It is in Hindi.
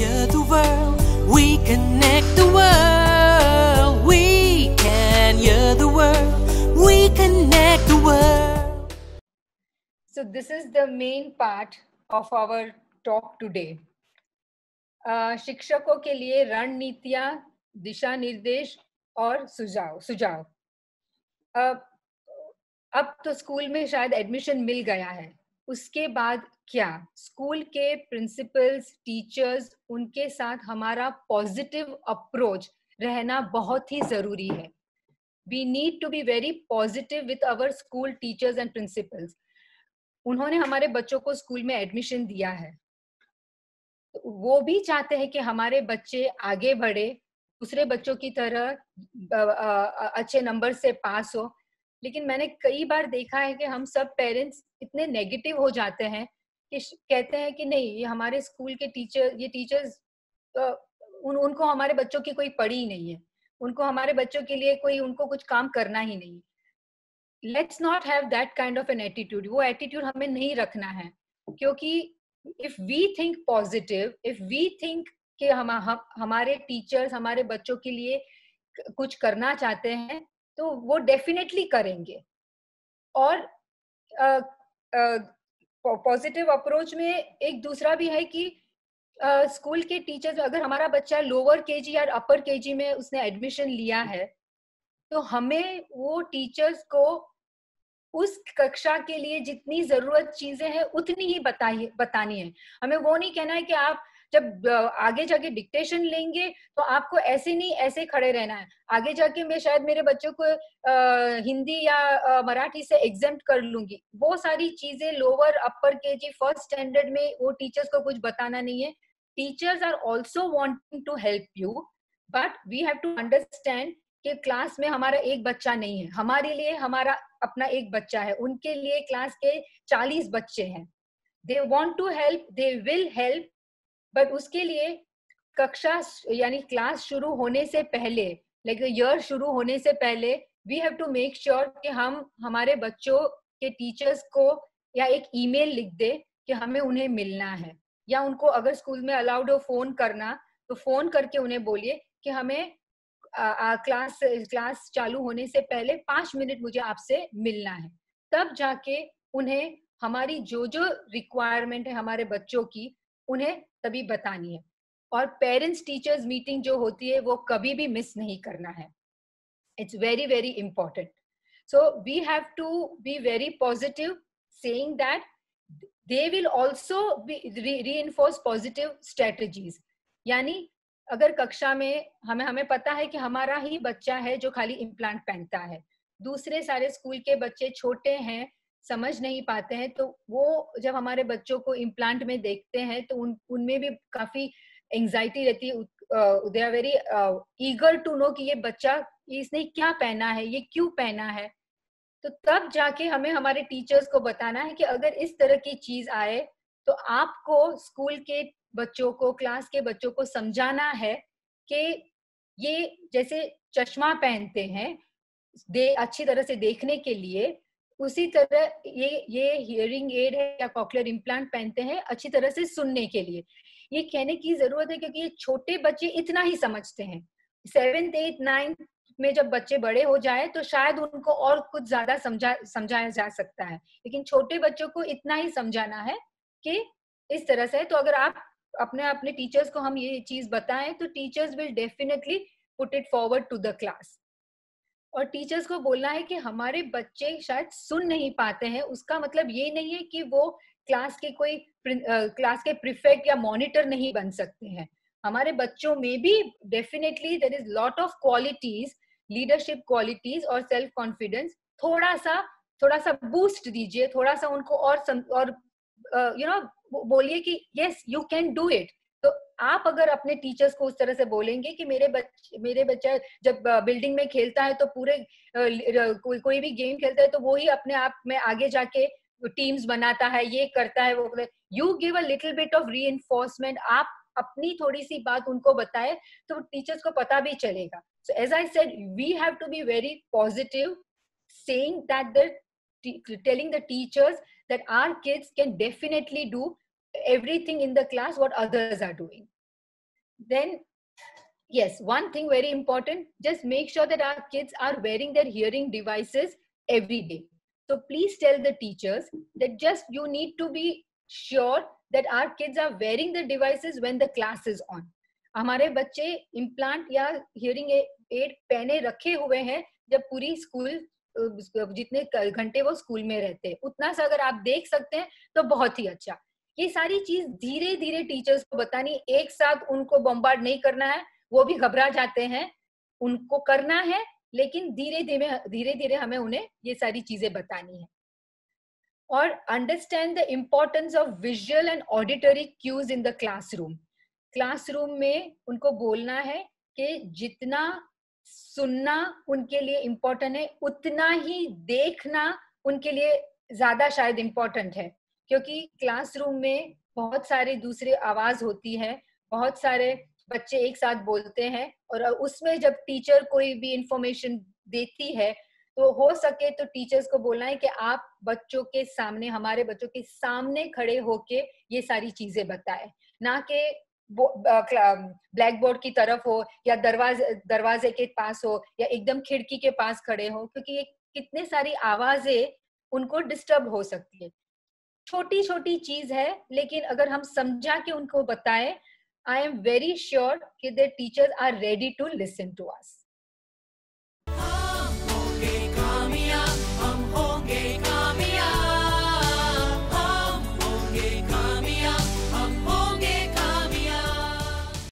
hear the world, we connect the world. We can hear the world, we connect the world. So this is the main part of our talk today. शिक्षकों के लिए रणनीतियां, दिशा निर्देश और सुझाव। अब तो स्कूल में शायद एडमिशन मिल गया है, उसके बाद क्या? स्कूल के प्रिंसिपल्स, टीचर्स, उनके साथ हमारा पॉजिटिव अप्रोच रहना बहुत ही जरूरी है। We need to be very positive with our school teachers and principals. उन्होंने हमारे बच्चों को स्कूल में एडमिशन दिया है, वो भी चाहते हैं कि हमारे बच्चे आगे बढ़े, दूसरे बच्चों की तरह अच्छे नंबर से पास हो। लेकिन मैंने कई बार देखा है कि हम सब पेरेंट्स इतने नेगेटिव हो जाते हैं कि कहते हैं कि नहीं, ये हमारे स्कूल के टीचर्स उनको हमारे बच्चों की कोई पड़ी ही नहीं है, उनको हमारे बच्चों के लिए कोई उनको कुछ काम करना ही नहीं। Let's not have that kind of an attitude. वो एटीट्यूड हमें नहीं रखना है, क्योंकि if we think positive, if we think कि हमारे टीचर्स हमारे बच्चों के लिए कुछ करना चाहते हैं तो वो डेफिनेटली करेंगे। और पॉजिटिव अप्रोच में एक दूसरा भी है कि स्कूल के टीचर्स, अगर हमारा बच्चा लोअर केजी या अपर केजी में उसने एडमिशन लिया है, तो हमें वो टीचर्स को उस कक्षा के लिए जितनी जरूरत चीजें हैं उतनी ही बतानी है। हमें वो नहीं कहना है कि आप जब आगे जाके डिक्टेशन लेंगे तो आपको ऐसे नहीं ऐसे खड़े रहना है, आगे जाके मैं शायद मेरे बच्चों को हिंदी या मराठी से एग्जेम्प्ट कर लूंगी। वो सारी चीजें lower upper KG first standard में वो टीचर्स को कुछ बताना नहीं है। Teachers are also wanting to help you, but we have to understand कि क्लास में हमारा एक बच्चा नहीं है, हमारे लिए हमारा अपना एक बच्चा है, उनके लिए क्लास के 40 बच्चे हैं। They want to help, they will help, but उसके लिए कक्षा यानी क्लास शुरू होने से पहले, लाइक ईयर शुरू होने से पहले, we have to make sure कि हम हमारे बच्चों के टीचर्स को या एक ईमेल लिख दे कि हमें उन्हें मिलना है, या उनको अगर स्कूल में अलाउड हो फोन करना तो फोन करके उन्हें बोलिए कि हमें क्लास चालू होने से पहले 5 मिनट मुझे आपसे मिलना है। तब जाके उन्हें हमारी जो जो रिक्वायरमेंट है हमारे बच्चों की, उन्हें तभी बतानी है। और पेरेंट्स टीचर्स मीटिंग जो होती है वो कभी भी मिस नहीं करना है। It's very very important. So we have to be very positive, saying that they will also reinforce positive strategies. यानी अगर कक्षा में हमें पता है कि हमारा ही बच्चा है जो खाली इम्प्लांट पहनता है, दूसरे सारे स्कूल के बच्चे छोटे हैं, समझ नहीं पाते हैं, तो वो जब हमारे बच्चों को इम्प्लांट में देखते हैं तो उनमें भी काफी एंजाइटी रहती है। They are very eager to know कि ये बच्चा इसने क्या पहना है, ये क्यों पहना है। तो तब जाके हमें हमारे टीचर्स को बताना है कि अगर इस तरह की चीज आए तो आपको स्कूल के बच्चों को, क्लास के बच्चों को समझाना है कि ये जैसे चश्मा पहनते हैं अच्छी तरह से देखने के लिए, उसी तरह ये हियरिंग एड है या कॉक्लियर इम्प्लांट पहनते हैं अच्छी तरह से सुनने के लिए। ये कहने की जरूरत है क्योंकि ये छोटे बच्चे इतना ही समझते हैं। 7th 8th 9th में जब बच्चे बड़े हो जाए तो शायद उनको और कुछ ज्यादा समझाया जा सकता है, लेकिन छोटे बच्चों को इतना ही समझाना है कि इस तरह से। तो अगर आप अपने टीचर्स को हम ये चीज बताएं तो teachers will definitely put it forward to the class. और टीचर्स को बोलना है कि हमारे बच्चे शायद सुन नहीं पाते हैं, उसका मतलब ये नहीं है कि वो क्लास के प्रीफेक्ट या मॉनिटर नहीं बन सकते हैं। हमारे बच्चों में भी definitely there is lot of qualities, leadership qualities और सेल्फ कॉन्फिडेंस। थोड़ा सा बूस्ट दीजिए, थोड़ा सा उनको और बोलिए कि yes you can do it. तो आप अगर अपने टीचर्स को उस तरह से बोलेंगे कि मेरे बच्चा जब बिल्डिंग में खेलता है तो पूरे कोई भी गेम खेलता है तो वो ही अपने आप में आगे जाके टीम्स बनाता है, ये करता है, वो। You give a little bit of reinforcement, आप अपनी थोड़ी सी बात उनको बताए तो टीचर्स को पता भी चलेगा। So as I said, we have to be very positive, saying that telling the teachers that our kids can definitely do everything in the class what others are doing. then yes, one thing very important, just make sure that our kids are wearing their hearing devices every day. So please tell the teachers that just you need to be sure that our kids are wearing the devices when the class is on. हमारे बच्चे इम्प्लांट या हियरिंग एड पहने रखे हुए हैं जब पूरी स्कूल जितने घंटे वो स्कूल में रहते हैं, उतना सा अगर आप देख सकते हैं तो बहुत ही अच्छा। ये सारी चीज धीरे धीरे टीचर्स को बतानी, एक साथ उनको बम्बार्ड नहीं करना है, वो भी घबरा जाते हैं, उनको करना है, लेकिन धीरे धीरे हमें उन्हें ये सारी चीजें बतानी है। और understand the importance of visual and auditory cues in the classroom. Classroom में उनको बोलना है कि जितना सुनना उनके लिए इम्पोर्टेंट है, उतना ही देखना उनके लिए ज्यादा शायद इम्पोर्टेंट है, क्योंकि क्लासरूम में बहुत सारे दूसरे आवाज होती है, बहुत सारे बच्चे एक साथ बोलते हैं, और उसमें जब टीचर कोई भी इंफॉर्मेशन देती है तो हो सके तो टीचर्स को बोलना है कि आप बच्चों के सामने, हमारे बच्चों के सामने खड़े होके ये सारी चीजें बताएं, ना कि ब्लैक बोर्ड की तरफ हो या दरवाजे के पास हो या एकदम खिड़की के पास खड़े हो, क्योंकि ये कितने सारी आवाजें उनको डिस्टर्ब हो सकती है। छोटी छोटी चीज है, लेकिन अगर हम समझा के उनको बताएं, आई एम वेरी श्योर कि the teachers are ready to listen to us.